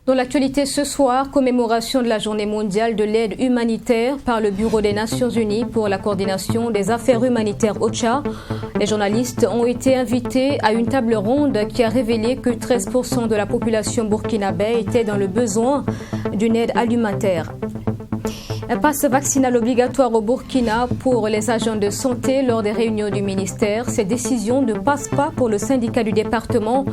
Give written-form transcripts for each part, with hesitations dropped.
Dans l'actualité ce soir, commémoration de la Journée mondiale de l'aide humanitaire par le Bureau des Nations Unies pour la coordination des affaires humanitaires OCHA. Les journalistes ont été invités à une table ronde qui a révélé que 13% de la population burkinabé était dans le besoin d'une aide alimentaire. Un passe vaccinal obligatoire au Burkina pour les agents de santé lors des réunions du ministère. Cette décision ne passe pas pour le syndicat du département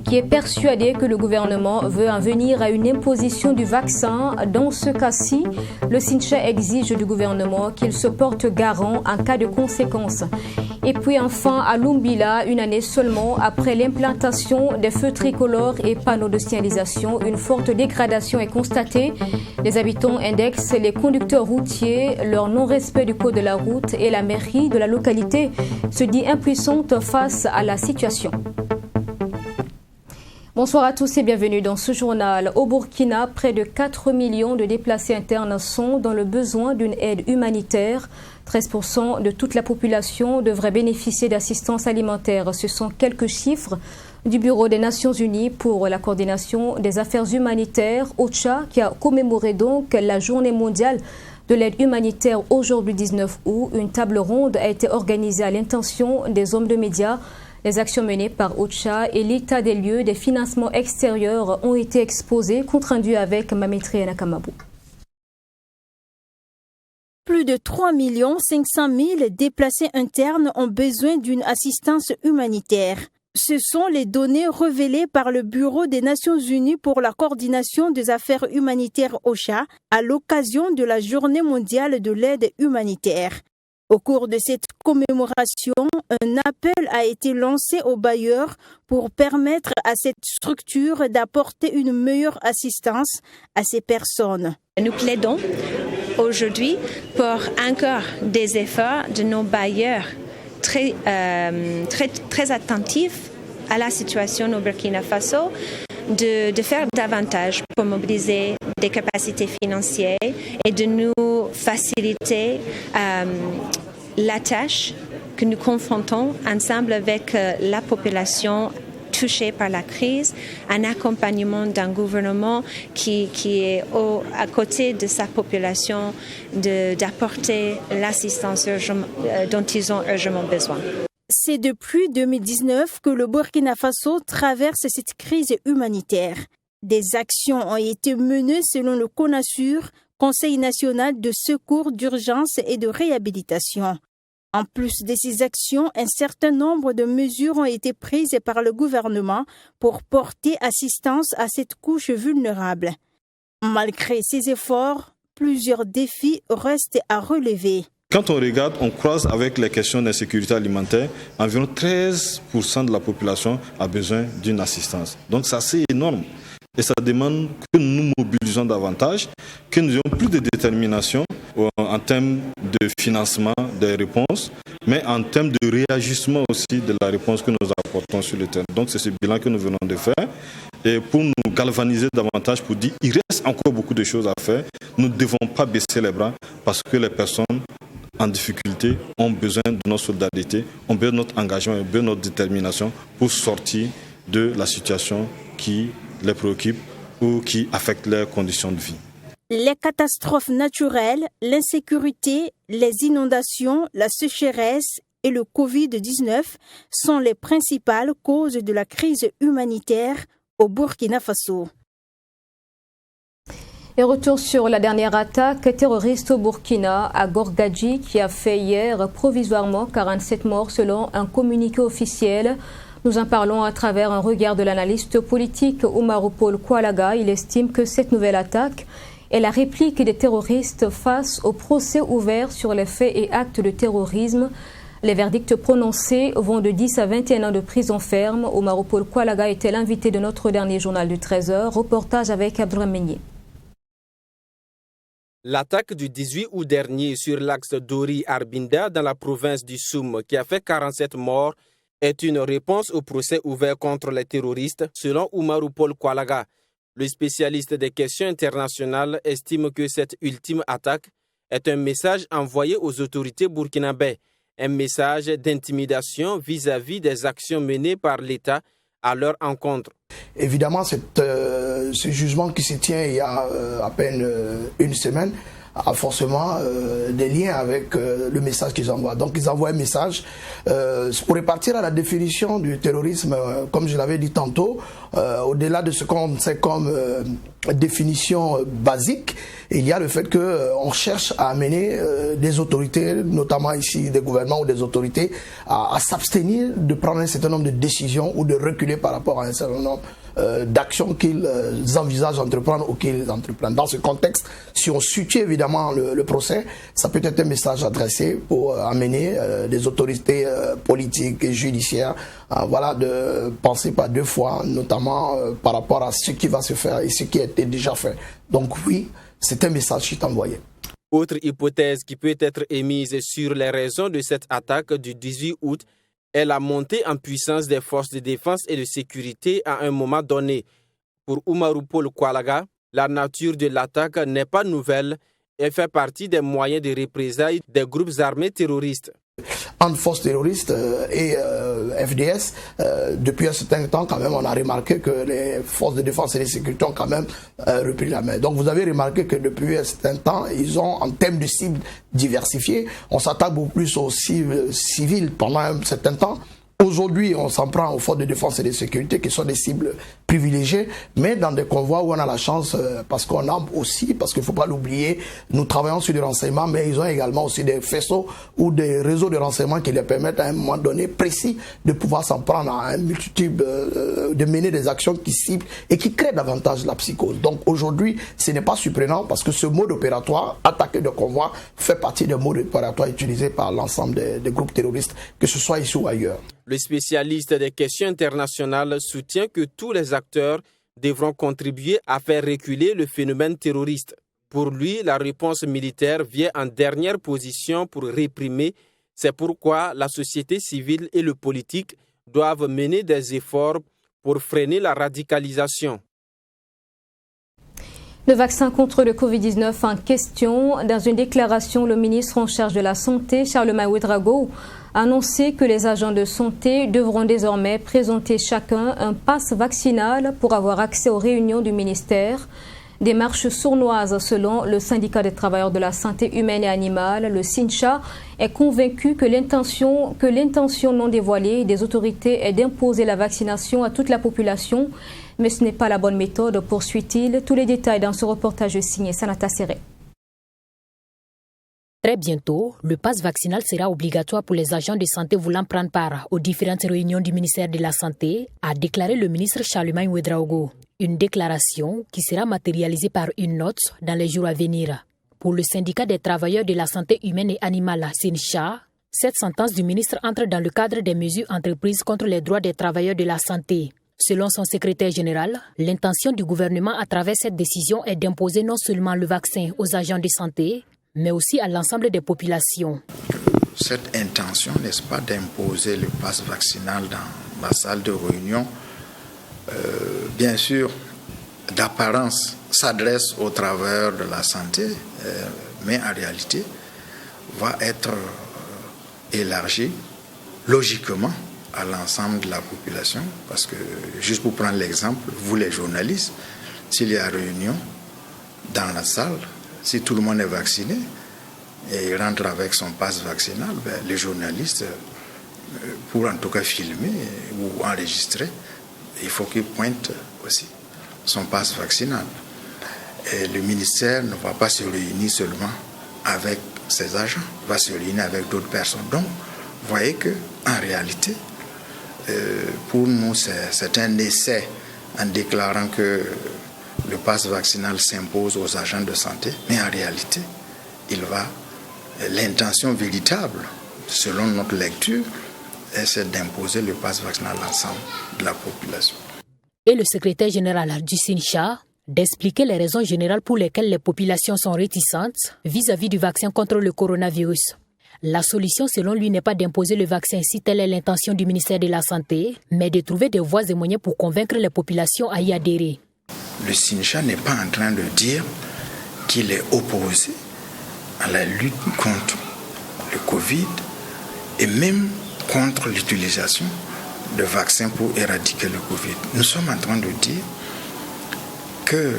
qui est persuadé que le gouvernement veut en venir à une imposition du vaccin. Dans ce cas-ci, le SINCHE exige du gouvernement qu'il se porte garant en cas de conséquences. Et puis enfin, à Lumbila, une année seulement après l'implantation des feux tricolores et panneaux de signalisation, une forte dégradation est constatée. Les habitants indexent les conducteurs routiers, leur non-respect du code de la route et la mairie de la localité se dit impuissante face à la situation. Bonsoir à tous et bienvenue dans ce journal. Au Burkina, près de 4 millions de déplacés internes sont dans le besoin d'une aide humanitaire. 13% de toute la population devrait bénéficier d'assistance alimentaire. Ce sont quelques chiffres du Bureau des Nations Unies pour la coordination des affaires humanitaires, OCHA, qui a commémoré donc la Journée mondiale de l'aide humanitaire aujourd'hui 19 août. Une table ronde a été organisée à l'intention des hommes de médias. Les actions menées par OCHA et l'état des lieux des financements extérieurs ont été exposés, compte rendu avec Mamétri Nakamabou. Plus de 3 500 000 déplacés internes ont besoin d'une assistance humanitaire. Ce sont les données révélées par le Bureau des Nations Unies pour la coordination des affaires humanitaires OCHA à l'occasion de la Journée mondiale de l'aide humanitaire. Au cours de cette commémoration, un appel a été lancé aux bailleurs pour permettre à cette structure d'apporter une meilleure assistance à ces personnes. Nous plaidons aujourd'hui pour encore des efforts de nos bailleurs très attentifs à la situation au Burkina Faso, de faire davantage pour mobiliser des capacités financières et de nous faciliter la tâche que nous confrontons ensemble avec la population touchée par la crise, un accompagnement d'un gouvernement qui est à côté de sa population d'apporter l'assistance dont ils ont urgemment besoin. C'est depuis 2019 que le Burkina Faso traverse cette crise humanitaire. Des actions ont été menées selon le CONASUR, Conseil national de secours d'urgence et de réhabilitation. En plus de ces actions, un certain nombre de mesures ont été prises par le gouvernement pour porter assistance à cette couche vulnérable. Malgré ces efforts, plusieurs défis restent à relever. Quand on regarde, on croise avec les questions d'insécurité alimentaire, environ 13% de la population a besoin d'une assistance. Donc c'est assez énorme. Et ça demande que nous nous mobilisons davantage, que nous ayons plus de détermination en termes de financement des réponses, mais en termes de réajustement aussi de la réponse que nous apportons sur le terrain. Donc c'est ce bilan que nous venons de faire. Et pour nous galvaniser davantage, pour dire qu'il reste encore beaucoup de choses à faire, nous ne devons pas baisser les bras parce que les personnes en difficulté ont besoin de notre solidarité, ont besoin de notre engagement, ont besoin de notre détermination pour sortir de la situation qui les préoccupent ou qui affectent leurs conditions de vie. Les catastrophes naturelles, l'insécurité, les inondations, la sécheresse et le Covid-19 sont les principales causes de la crise humanitaire au Burkina Faso. Et retour sur la dernière attaque terroriste au Burkina, à Gorgadji, qui a fait hier provisoirement 47 morts selon un communiqué officiel. Nous en parlons à travers un regard de l'analyste politique Oumarou Paul Koualaga. Il estime que cette nouvelle attaque est la réplique des terroristes face au procès ouvert sur les faits et actes de terrorisme. Les verdicts prononcés vont de 10 à 21 ans de prison ferme. Oumarou Paul Koualaga était l'invité de notre dernier journal du 13h. Reportage avec Abdourahmane. L'attaque du 18 août dernier sur l'axe Dori-Arbinda dans la province du Soum, qui a fait 47 morts, est une réponse au procès ouvert contre les terroristes, selon Oumarou Paul Koualaga. Le spécialiste des questions internationales estime que cette ultime attaque est un message envoyé aux autorités burkinabées, un message d'intimidation vis-à-vis des actions menées par l'État à leur encontre. Évidemment, ce jugement qui se tient il y a à peine une semaine a forcément des liens avec le message qu'ils envoient. Donc ils envoient un message pour repartir à la définition du terrorisme, comme je l'avais dit tantôt, au-delà de ce qu'on sait comme définition basique, il y a le fait qu'on cherche à amener des autorités, notamment ici des gouvernements ou des autorités, à s'abstenir de prendre un certain nombre de décisions ou de reculer par rapport à un certain nombre d'actions qu'ils envisagent d'entreprendre ou qu'ils entreprennent. Dans ce contexte, si on situe évidemment le procès, ça peut être un message adressé pour amener des autorités politiques et judiciaires de penser par deux fois, notamment par rapport à ce qui va se faire et ce qui a été déjà fait. Donc oui, c'est un message qui est envoyé. Autre hypothèse qui peut être émise sur les raisons de cette attaque du 18 août est la montée en puissance des forces de défense et de sécurité à un moment donné. Pour Umaru Paul Kwalaga, la nature de l'attaque n'est pas nouvelle et fait partie des moyens de représailles des groupes armés terroristes. Entre forces terroristes et FDS, depuis un certain temps quand même, on a remarqué que les forces de défense et de sécurité ont quand même repris la main. Donc vous avez remarqué que depuis un certain temps, ils ont en termes de cibles diversifiées, on s'attaque beaucoup plus aux cibles civiles pendant un certain temps. Aujourd'hui, on s'en prend aux forces de défense et de sécurité qui sont des cibles privilégiées, mais dans des convois où on a la chance, parce qu'on a aussi, parce qu'il ne faut pas l'oublier, nous travaillons sur des renseignements, mais ils ont également aussi des faisceaux ou des réseaux de renseignements qui les permettent à un moment donné précis de pouvoir s'en prendre à un multitude, de mener des actions qui ciblent et qui créent davantage la psychose. Donc aujourd'hui, ce n'est pas surprenant parce que ce mode opératoire, attaquer de convoi, fait partie des modes opératoires utilisés par l'ensemble des groupes terroristes, que ce soit ici ou ailleurs. Le spécialiste des questions internationales soutient que tous les acteurs devront contribuer à faire reculer le phénomène terroriste. Pour lui, la réponse militaire vient en dernière position pour réprimer. C'est pourquoi la société civile et le politique doivent mener des efforts pour freiner la radicalisation. Le vaccin contre le Covid-19 en question. Dans une déclaration, le ministre en charge de la Santé, Charlemagne Ouedraogo, a annoncé que les agents de santé devront désormais présenter chacun un pass vaccinal pour avoir accès aux réunions du ministère. Démarche sournoise selon le syndicat des travailleurs de la santé humaine et animale. Le SINCHA est convaincu que l'intention non dévoilée des autorités est d'imposer la vaccination à toute la population. Mais ce n'est pas la bonne méthode, poursuit-il. Tous les détails dans ce reportage signé Sanata Serré. Très bientôt, le pass vaccinal sera obligatoire pour les agents de santé voulant prendre part aux différentes réunions du ministère de la Santé, a déclaré le ministre Charlemagne Ouedraogo. Une déclaration qui sera matérialisée par une note dans les jours à venir. Pour le syndicat des travailleurs de la santé humaine et animale, SINCHA, cette sentence du ministre entre dans le cadre des mesures entreprises contre les droits des travailleurs de la santé. Selon son secrétaire général, l'intention du gouvernement à travers cette décision est d'imposer non seulement le vaccin aux agents de santé, mais aussi à l'ensemble des populations. Cette intention, n'est-ce pas, d'imposer le pass vaccinal dans la salle de réunion, bien sûr, d'apparence, s'adresse aux travailleurs de la santé, mais en réalité, va être élargie logiquement à l'ensemble de la population, parce que, juste pour prendre l'exemple, vous les journalistes, s'il y a réunion dans la salle, si tout le monde est vacciné et il rentre avec son passe vaccinal, les journalistes, pour en tout cas filmer ou enregistrer, il faut qu'ils pointent aussi son passe vaccinal. Et le ministère ne va pas se réunir seulement avec ses agents, va se réunir avec d'autres personnes. Donc, vous voyez qu'en réalité, pour nous, c'est un essai en déclarant que le pass vaccinal s'impose aux agents de santé, mais en réalité, l'intention véritable, selon notre lecture, c'est d'imposer le pass vaccinal à l'ensemble de la population. Et le secrétaire général du SINCHA d'expliquer les raisons générales pour lesquelles les populations sont réticentes vis-à-vis du vaccin contre le coronavirus. La solution, selon lui, n'est pas d'imposer le vaccin si telle est l'intention du ministère de la Santé, mais de trouver des voies et moyens pour convaincre les populations à y adhérer. Le SINCHA n'est pas en train de dire qu'il est opposé à la lutte contre le Covid et même contre l'utilisation de vaccins pour éradiquer le Covid. Nous sommes en train de dire que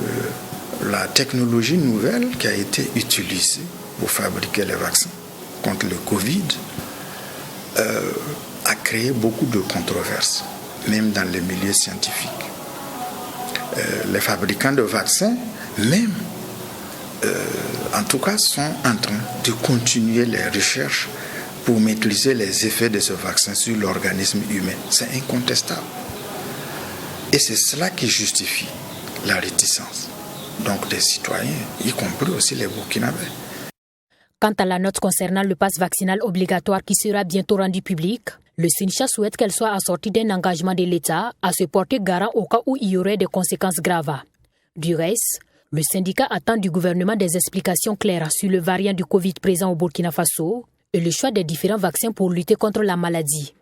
la technologie nouvelle qui a été utilisée pour fabriquer les vaccins contre le Covid a créé beaucoup de controverses, même dans les milieux scientifiques. Les fabricants de vaccins, même, en tout cas, sont en train de continuer les recherches pour maîtriser les effets de ce vaccin sur l'organisme humain. C'est incontestable. Et c'est cela qui justifie la réticence donc des citoyens, y compris aussi les Burkinabés. Quant à la note concernant le pass vaccinal obligatoire qui sera bientôt rendu public, le SYNCHA souhaite qu'elle soit assortie d'un engagement de l'État à se porter garant au cas où il y aurait des conséquences graves. Du reste, le syndicat attend du gouvernement des explications claires sur le variant du Covid présent au Burkina Faso et le choix des différents vaccins pour lutter contre la maladie.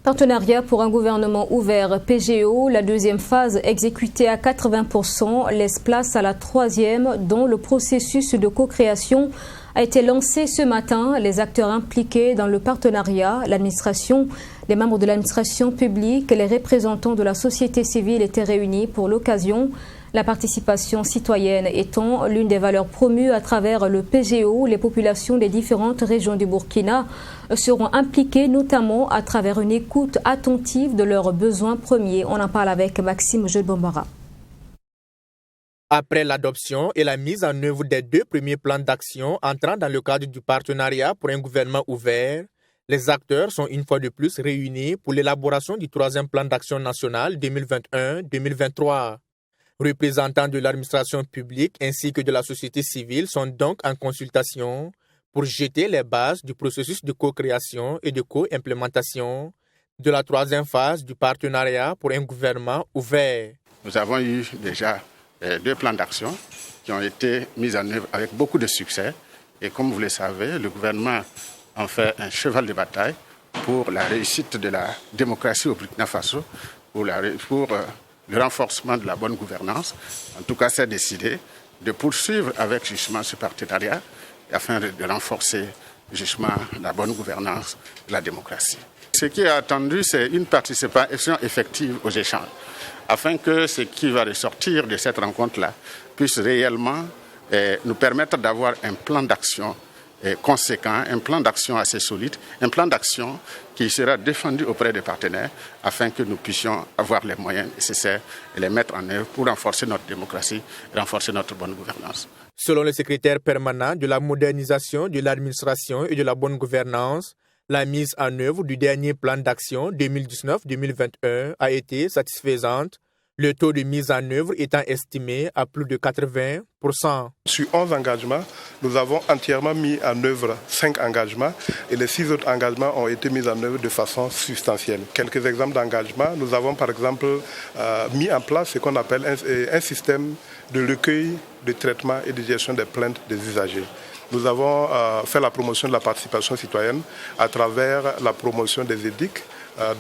Partenariat pour un gouvernement ouvert PGO, la deuxième phase exécutée à 80% laisse place à la troisième dont le processus de co-création a été lancé ce matin. Les acteurs impliqués dans le partenariat, l'administration, les membres de l'administration publique, les représentants de la société civile étaient réunis pour l'occasion. La participation citoyenne étant l'une des valeurs promues à travers le PGO, les populations des différentes régions du Burkina seront impliquées notamment à travers une écoute attentive de leurs besoins premiers. On en parle avec Maxime Jeudbombara. Après l'adoption et la mise en œuvre des 2 premiers plans d'action entrant dans le cadre du partenariat pour un gouvernement ouvert, les acteurs sont une fois de plus réunis pour l'élaboration du 3e plan d'action national 2021-2023. Représentants de l'administration publique ainsi que de la société civile sont donc en consultation pour jeter les bases du processus de co-création et de co-implémentation de la 3e phase du partenariat pour un gouvernement ouvert. Nous avons eu déjà 2 plans d'action qui ont été mis en œuvre avec beaucoup de succès. Et comme vous le savez, le gouvernement en fait un cheval de bataille pour la réussite de la démocratie au Burkina Faso, pour le renforcement de la bonne gouvernance. En tout cas, c'est décidé de poursuivre avec justement ce partenariat afin de renforcer justement la bonne gouvernance de la démocratie. Ce qui est attendu, c'est une participation effective aux échanges, afin que ce qui va ressortir de cette rencontre-là puisse réellement nous permettre d'avoir un plan d'action conséquent, un plan d'action assez solide, un plan d'action qui sera défendu auprès des partenaires afin que nous puissions avoir les moyens nécessaires et les mettre en œuvre pour renforcer notre démocratie et renforcer notre bonne gouvernance. Selon le secrétaire permanent de la modernisation de l'administration et de la bonne gouvernance, la mise en œuvre du dernier plan d'action 2019-2021 a été satisfaisante, le taux de mise en œuvre étant estimé à plus de 80%. Sur 11 engagements, nous avons entièrement mis en œuvre 5 engagements et les 6 autres engagements ont été mis en œuvre de façon substantielle. Quelques exemples d'engagements, nous avons par exemple mis en place ce qu'on appelle un système de recueil, de traitement et de gestion des plaintes des usagers. Nous avons fait la promotion de la participation citoyenne à travers la promotion des édicts,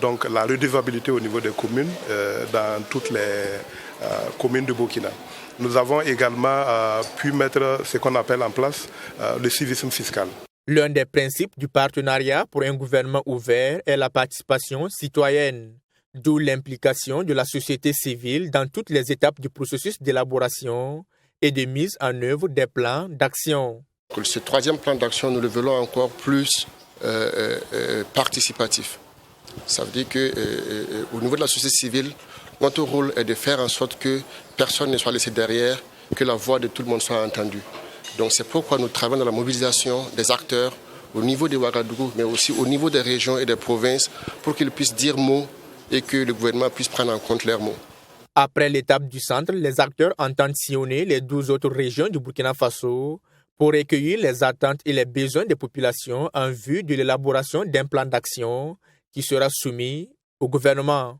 donc la redevabilité au niveau des communes, dans toutes les communes du Burkina. Nous avons également pu mettre ce qu'on appelle en place le civisme fiscal. L'un des principes du partenariat pour un gouvernement ouvert est la participation citoyenne, d'où l'implication de la société civile dans toutes les étapes du processus d'élaboration et de mise en œuvre des plans d'action. Ce 3e plan d'action, nous le voulons encore plus participatif. Ça veut dire qu'au niveau de la société civile, notre rôle est de faire en sorte que personne ne soit laissé derrière, que la voix de tout le monde soit entendue. Donc c'est pourquoi nous travaillons dans la mobilisation des acteurs au niveau de Ouagadougou, mais aussi au niveau des régions et des provinces, pour qu'ils puissent dire mots et que le gouvernement puisse prendre en compte leurs mots. Après l'étape du centre, les acteurs entendent sillonner les 12 autres régions du Burkina Faso pour recueillir les attentes et les besoins des populations en vue de l'élaboration d'un plan d'action qui sera soumis au gouvernement.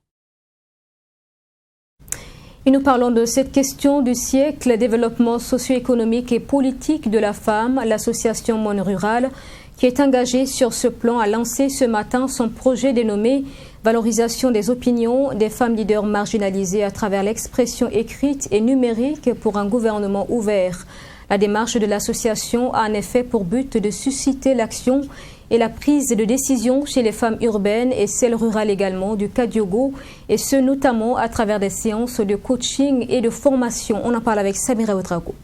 Et nous parlons de cette question du siècle, développement socio-économique et politique de la femme. L'association Monde Rural, qui est engagée sur ce plan, a lancé ce matin son projet dénommé « Valorisation des opinions des femmes leaders marginalisées à travers l'expression écrite et numérique pour un gouvernement ouvert ». La démarche de l'association a en effet pour but de susciter l'action et la prise de décision chez les femmes urbaines et celles rurales également du Kadiogo, et ce notamment à travers des séances de coaching et de formation. On en parle avec Samira Ouedraogo.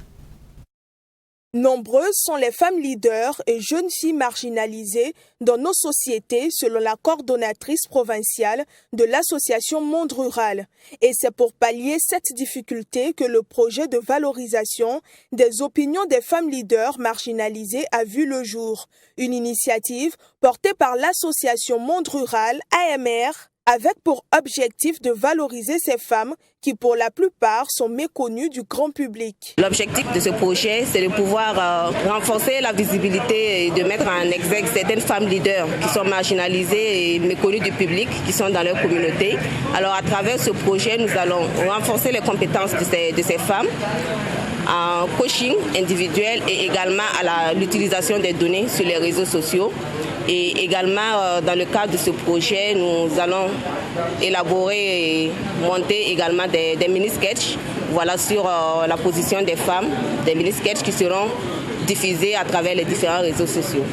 Nombreuses sont les femmes leaders et jeunes filles marginalisées dans nos sociétés, selon la coordonnatrice provinciale de l'association Monde Rural. Et c'est pour pallier cette difficulté que le projet de valorisation des opinions des femmes leaders marginalisées a vu le jour. Une initiative portée par l'association Monde Rural, AMR, avec pour objectif de valoriser ces femmes qui, pour la plupart, sont méconnues du grand public. L'objectif de ce projet, c'est de pouvoir renforcer la visibilité et de mettre en exergue certaines femmes leaders qui sont marginalisées et méconnues du public, qui sont dans leur communauté. Alors, à travers ce projet, nous allons renforcer les compétences de ces femmes en coaching individuel et également à l'utilisation des données sur les réseaux sociaux. Et également, dans le cadre de ce projet, nous allons élaborer et monter également des mini-sketchs sur la position des femmes, des mini-sketchs qui seront diffusés à travers les différents réseaux sociaux.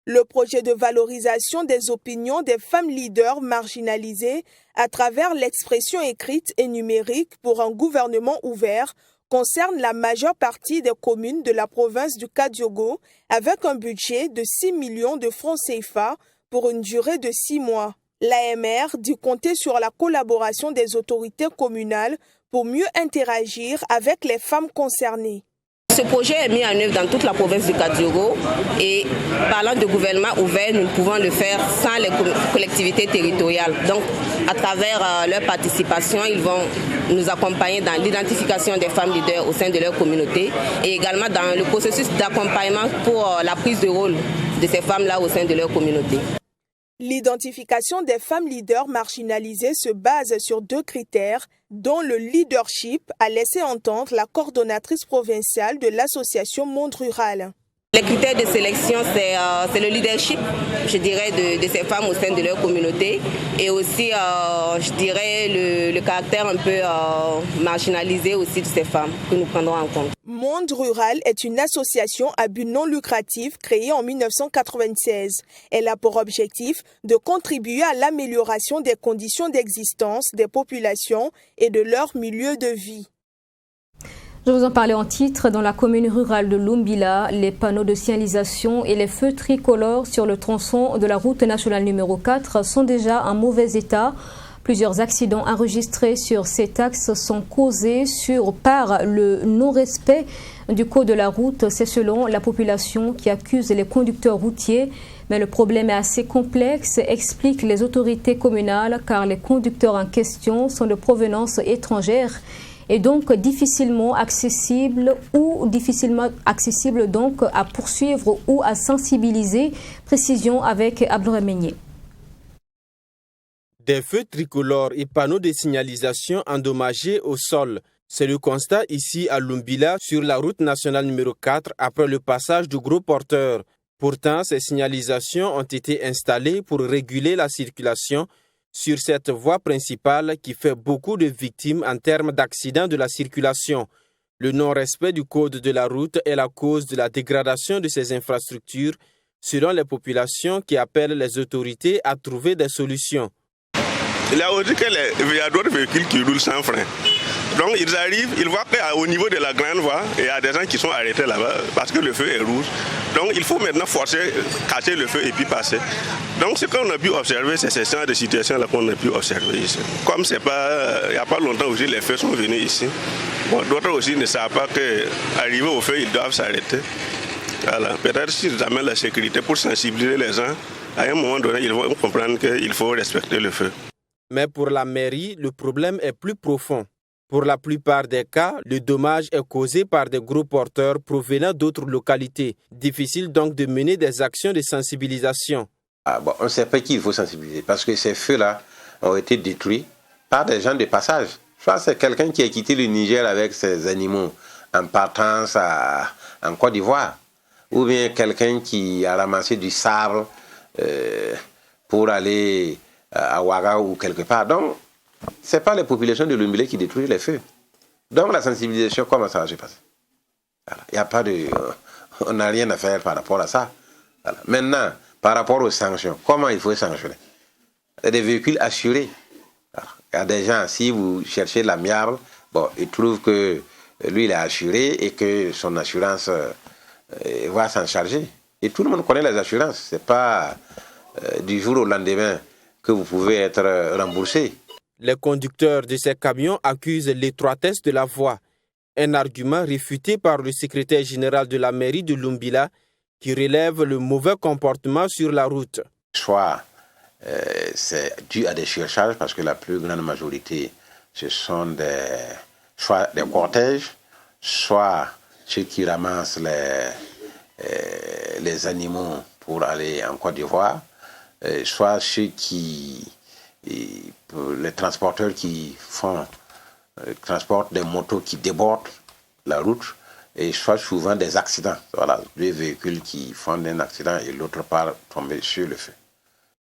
Le projet de valorisation des opinions des femmes leaders marginalisées à travers l'expression écrite et numérique pour un gouvernement ouvert concerne la majeure partie des communes de la province du Kadiogo avec un budget de 6 millions de francs CFA pour une durée de 6 mois. L'AMR dit compter sur la collaboration des autorités communales pour mieux interagir avec les femmes concernées. Ce projet est mis en œuvre dans toute la province du Kadiogo et parlant de gouvernement ouvert, nous ne pouvons le faire sans les collectivités territoriales. Donc, à travers leur participation, ils vont nous accompagner dans l'identification des femmes leaders au sein de leur communauté et également dans le processus d'accompagnement pour la prise de rôle de ces femmes-là au sein de leur communauté. L'identification des femmes leaders marginalisées se base sur 2 critères, dont le leadership, a laissé entendre la coordonnatrice provinciale de l'association Monde Rural. Les critères de sélection, c'est le leadership, je dirais, de ces femmes au sein de leur communauté et aussi, je dirais, le caractère un peu marginalisé aussi de ces femmes que nous prendrons en compte. Monde Rural est une association à but non lucratif créée en 1996. Elle a pour objectif de contribuer à l'amélioration des conditions d'existence des populations et de leur milieu de vie. Je vous en parlais en titre. Dans la commune rurale de Lumbila, les panneaux de signalisation et les feux tricolores sur le tronçon de la route nationale numéro 4 sont déjà en mauvais état. Plusieurs accidents enregistrés sur cet axe sont causés par le non-respect du code de la route. C'est selon la population qui accuse les conducteurs routiers. Mais le problème est assez complexe, expliquent les autorités communales, car les conducteurs en question sont de provenance étrangère et donc difficilement accessible donc à poursuivre ou à sensibiliser. Précision avec Abdoulaye Meigné. Des feux tricolores et panneaux de signalisation endommagés au sol. C'est le constat ici à Lumbila sur la route nationale numéro 4 après le passage du gros porteur. Pourtant, ces signalisations ont été installées pour réguler la circulation sur cette voie principale qui fait beaucoup de victimes en termes d'accidents de la circulation. Le non-respect du code de la route est la cause de la dégradation de ces infrastructures, selon les populations qui appellent les autorités à trouver des solutions. Il y a aussi qu'il y a d'autres véhicules qui roulent sans frein. Donc ils arrivent, ils voient qu'au niveau de la grande voie, il y a des gens qui sont arrêtés là-bas parce que le feu est rouge. Donc il faut maintenant forcer, casser le feu et puis passer. Donc ce qu'on a pu observer, c'est ces genres de situations-là qu'on a pu observer ici. Comme c'est pas, il n'y a pas longtemps aussi, les feux sont venus ici. Bon, d'autres aussi ne savent pas qu'arriver au feu, ils doivent s'arrêter. Voilà. Peut-être s'ils amènent la sécurité pour sensibiliser les gens, à un moment donné, ils vont comprendre qu'il faut respecter le feu. Mais pour la mairie, le problème est plus profond. Pour la plupart des cas, le dommage est causé par des gros porteurs provenant d'autres localités. Difficile donc de mener des actions de sensibilisation. On ne sait pas qui il faut sensibiliser parce que ces feux-là ont été détruits par des gens de passage. Soit c'est quelqu'un qui a quitté le Niger avec ses animaux en partance en Côte d'Ivoire, ou bien quelqu'un qui a ramassé du sable pour aller à Ouaga ou quelque part. Donc, ce n'est pas les populations de Lumbila qui détruisent les feux. Donc la sensibilisation, comment ça va se passer? Il y a pas de, on n'a rien à faire par rapport à ça. Voilà. Maintenant, par rapport aux sanctions, comment il faut sanctionner? Il y a des véhicules assurés. Alors, il y a des gens, si vous cherchez l'amiable, bon, ils trouvent que lui, il est assuré et que son assurance va s'en charger. Et tout le monde connaît les assurances. Ce n'est pas du jour au lendemain que vous pouvez être remboursé. Les conducteurs de ces camions accusent l'étroitesse de la voie. Un argument réfuté par le secrétaire général de la mairie de Lumbila qui relève le mauvais comportement sur la route. Soit c'est dû à des surcharges parce que la plus grande majorité, ce sont soit des cortèges, soit ceux qui ramassent les animaux pour aller en Côte d'Ivoire, soit ceux les transporteurs qui transportent des motos qui débordent la route, et soit souvent des accidents. Voilà, deux véhicules qui font un accident et l'autre part tomber sur le feu.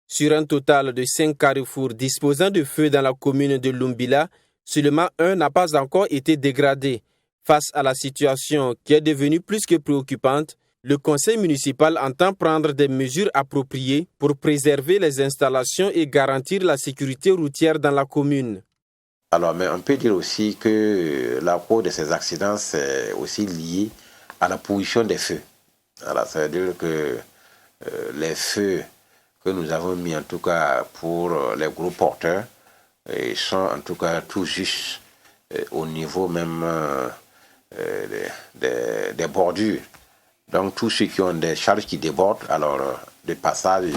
Sur un total de 5 carrefours disposant de feux dans la commune de Lumbila, seulement un n'a pas encore été dégradé. Face à la situation qui est devenue plus que préoccupante, le conseil municipal entend prendre des mesures appropriées pour préserver les installations et garantir la sécurité routière dans la commune. Alors, mais on peut dire aussi que la cause de ces accidents, c'est aussi lié à la position des feux. Alors, ça veut dire que les feux que nous avons mis, en tout cas pour les gros porteurs, sont en tout cas tout juste au niveau même des bordures. Donc, tous ceux qui ont des charges qui débordent, alors de passage,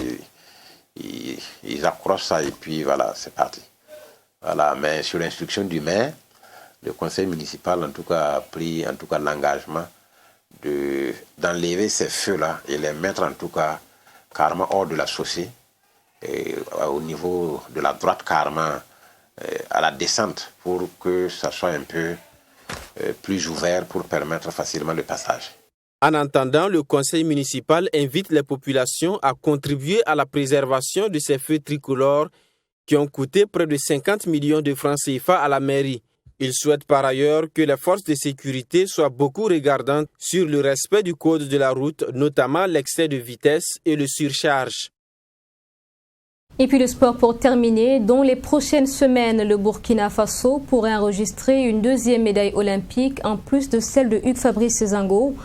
ils accrochent ça et puis voilà, c'est parti. Voilà, mais sur l'instruction du maire, le conseil municipal en tout cas a pris en tout cas l'engagement d'enlever ces feux-là et les mettre en tout cas carrément hors de la chaussée, et au niveau de la droite carrément à la descente pour que ça soit un peu plus ouvert pour permettre facilement le passage. En attendant, le conseil municipal invite les populations à contribuer à la préservation de ces feux tricolores qui ont coûté près de 50 millions de francs CFA à la mairie. Il souhaite par ailleurs que les forces de sécurité soient beaucoup regardantes sur le respect du code de la route, notamment l'excès de vitesse et le surcharge. Et puis le sport pour terminer. Dans les prochaines semaines, le Burkina Faso pourrait enregistrer une deuxième médaille olympique en plus de celle de Hugues Fabrice Zango.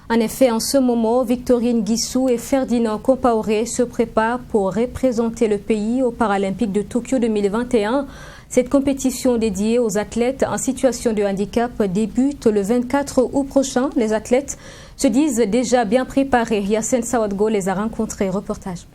En effet, en ce moment, Victorine Guissou et Ferdinand Compaoré se préparent pour représenter le pays aux Paralympiques de Tokyo 2021. Cette compétition dédiée aux athlètes en situation de handicap débute le 24 août prochain. Les athlètes se disent déjà bien préparés. Yassine Sawadgo les a rencontrés. Reportage.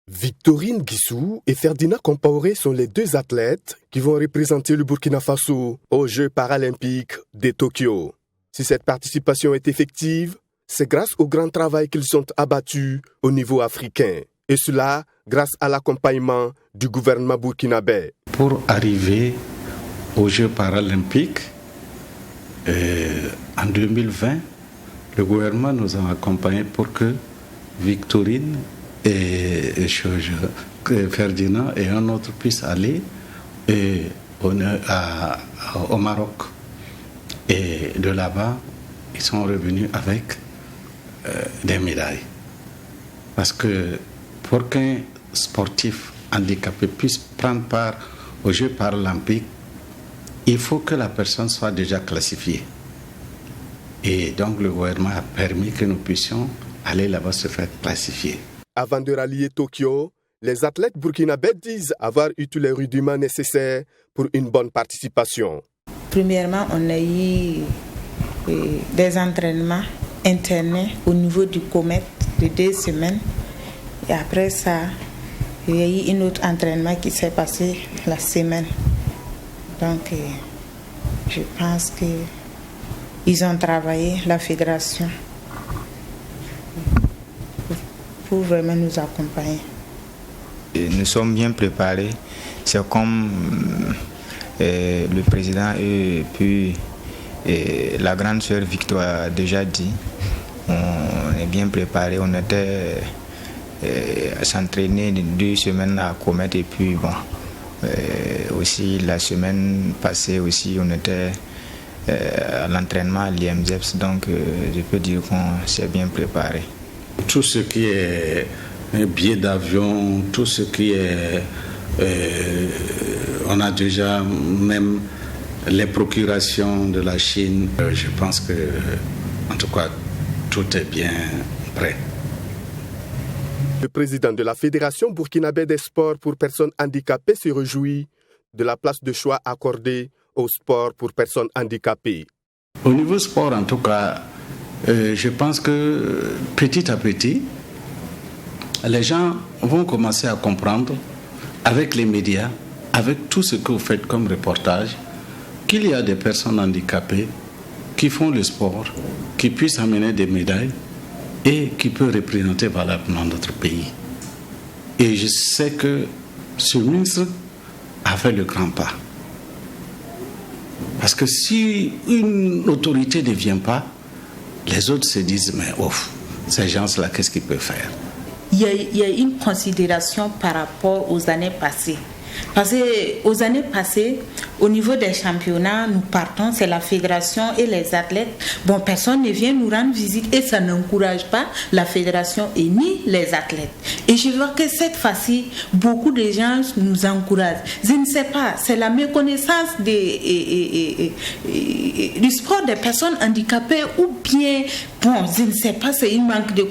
Victorine Guissou et Ferdinand Compaoré sont les deux athlètes qui vont représenter le Burkina Faso aux Jeux paralympiques de Tokyo. Si cette participation est effective, c'est grâce au grand travail qu'ils ont abattu au niveau africain. Et cela grâce à l'accompagnement du gouvernement burkinabé. Pour arriver aux Jeux paralympiques en 2020, le gouvernement nous a accompagnés pour que Victorine et Ferdinand et un autre puissent aller au Maroc. Et de là-bas, ils sont revenus avec des médailles. Parce que pour qu'un sportif handicapé puisse prendre part aux Jeux paralympiques, il faut que la personne soit déjà classifiée. Et donc le gouvernement a permis que nous puissions aller là-bas se faire classifier. Avant de rallier Tokyo, les athlètes burkinabés disent avoir eu tous les rudiments nécessaires pour une bonne participation. Premièrement, on a eu des entraînements internes au niveau du comète de 2 semaines. Et après ça, il y a eu un autre entraînement qui s'est passé la semaine. Donc, je pense qu'ils ont travaillé, la fédération, pour vraiment nous accompagner. Nous sommes bien préparés. C'est comme le président et puis la grande sœur Victoire a déjà dit. On est bien préparés. On était à s'entraîner 2 semaines à Comète et puis bon, aussi la semaine passée aussi on était à l'entraînement à l'IMZEPS, donc je peux dire qu'on s'est bien préparé. Tout ce qui est billets d'avion, tout ce qui est... on a déjà même les procurations de la Chine. Je pense que, en tout cas, tout est bien prêt. Le président de la Fédération burkinabé des sports pour personnes handicapées se réjouit de la place de choix accordée au sport pour personnes handicapées. Au niveau sport, en tout cas, je pense que petit à petit, les gens vont commencer à comprendre, avec les médias, avec tout ce que vous faites comme reportage, qu'il y a des personnes handicapées qui font le sport, qui puissent amener des médailles et qui peuvent représenter valablement notre pays. Et je sais que ce ministre a fait le grand pas. Parce que si une autorité ne vient pas, les autres se disent, mais ouf, ces gens-là, qu'est-ce qu'ils peuvent faire? Il y a une considération par rapport aux années passées. Parce qu'aux années passées, au niveau des championnats, nous partons, c'est la fédération et les athlètes. Bon, personne ne vient nous rendre visite et ça n'encourage pas la fédération et ni les athlètes. Et je vois que cette fois-ci, beaucoup de gens nous encouragent. Je ne sais pas, c'est la méconnaissance du sport des personnes handicapées ou bien, bon, je ne sais pas, c'est une manque de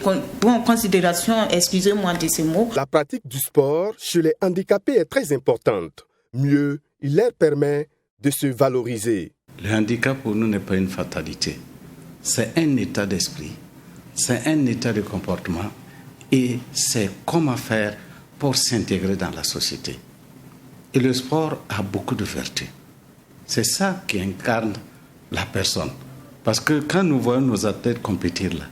considération, excusez-moi de ces mots. La pratique du sport chez les handicapés est très importante. Mieux, il leur permet de se valoriser. Le handicap pour nous n'est pas une fatalité. C'est un état d'esprit, c'est un état de comportement et c'est comment faire pour s'intégrer dans la société. Et le sport a beaucoup de vertus. C'est ça qui incarne la personne. Parce que quand nous voyons nos athlètes compétir là,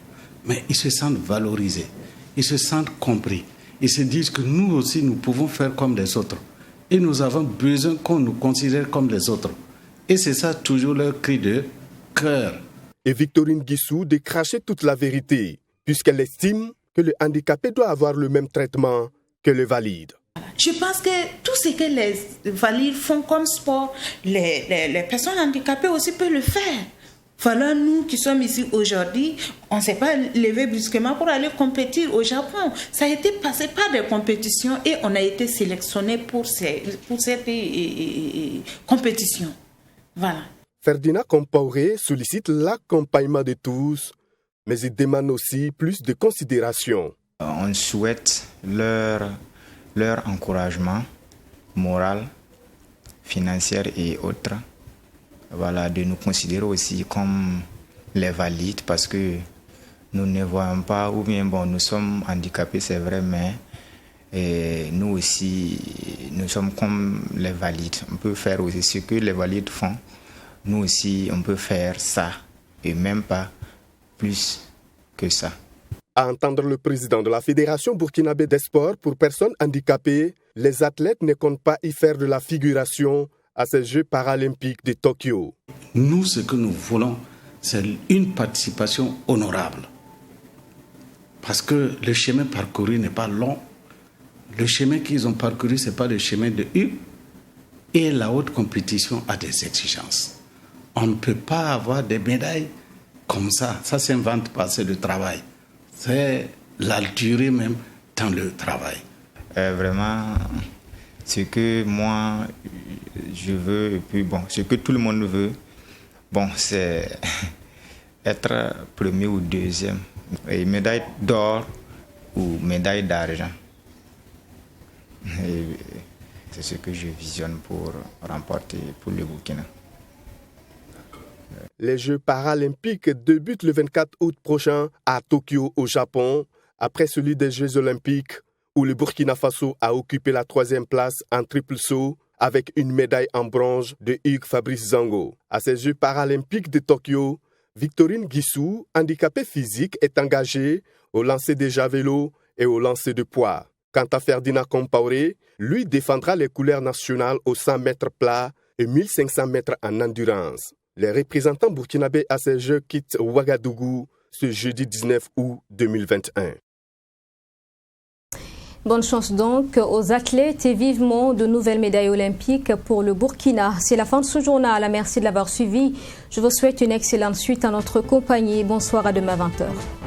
mais ils se sentent valorisés, ils se sentent compris, ils se disent que nous aussi nous pouvons faire comme les autres. Et nous avons besoin qu'on nous considère comme les autres. Et c'est ça toujours leur cri de cœur. Et Victorine Guissou décrachait toute la vérité, puisqu'elle estime que le handicapé doit avoir le même traitement que le valide. Je pense que tout ce que les valides font comme sport, les personnes handicapées aussi peuvent le faire. Voilà, nous qui sommes ici aujourd'hui, on ne s'est pas levé brusquement pour aller compétir au Japon. Ça a été passé par des compétitions et on a été sélectionné pour cette compétition. Voilà. Ferdinand Compaoré sollicite l'accompagnement de tous, mais il demande aussi plus de considération. On souhaite leur encouragement moral, financier et autres. Voilà, de nous considérer aussi comme les valides parce que nous ne voyons pas, ou bien bon, nous sommes handicapés, c'est vrai, mais nous aussi, nous sommes comme les valides. On peut faire aussi ce que les valides font. Nous aussi, on peut faire ça, et même pas plus que ça. À entendre le président de la Fédération burkinabé des sports pour personnes handicapées, les athlètes ne comptent pas y faire de la figuration à ces Jeux paralympiques de Tokyo. Nous, ce que nous voulons, c'est une participation honorable. Parce que le chemin parcouru n'est pas long. Le chemin qu'ils ont parcouru, ce n'est pas le chemin de U. Et la haute compétition a des exigences. On ne peut pas avoir des médailles comme ça. Ça ne s'invente pas, c'est le travail. C'est la durée même dans le travail. Vraiment, ce que moi, je veux, et puis bon, ce que tout le monde veut, bon, c'est être premier ou deuxième. Et médaille d'or ou médaille d'argent. C'est ce que je visionne pour remporter pour le Burkina. Les Jeux paralympiques débutent le 24 août prochain à Tokyo, au Japon, après celui des Jeux olympiques où le Burkina Faso a occupé la 3e place en triple saut avec une médaille en bronze de Hugues Fabrice Zango. À ces Jeux paralympiques de Tokyo, Victorine Guissou, handicapée physique, est engagée au lancer de javelot et au lancer de poids. Quant à Ferdinand Compaoré, lui défendra les couleurs nationales aux 100 mètres plats et 1500 mètres en endurance. Les représentants burkinabés à ces Jeux quittent Ouagadougou ce jeudi 19 août 2021. Bonne chance donc aux athlètes et vivement de nouvelles médailles olympiques pour le Burkina. C'est la fin de ce journal. Merci de l'avoir suivi. Je vous souhaite une excellente suite à notre compagnie. Bonsoir, à demain 20h.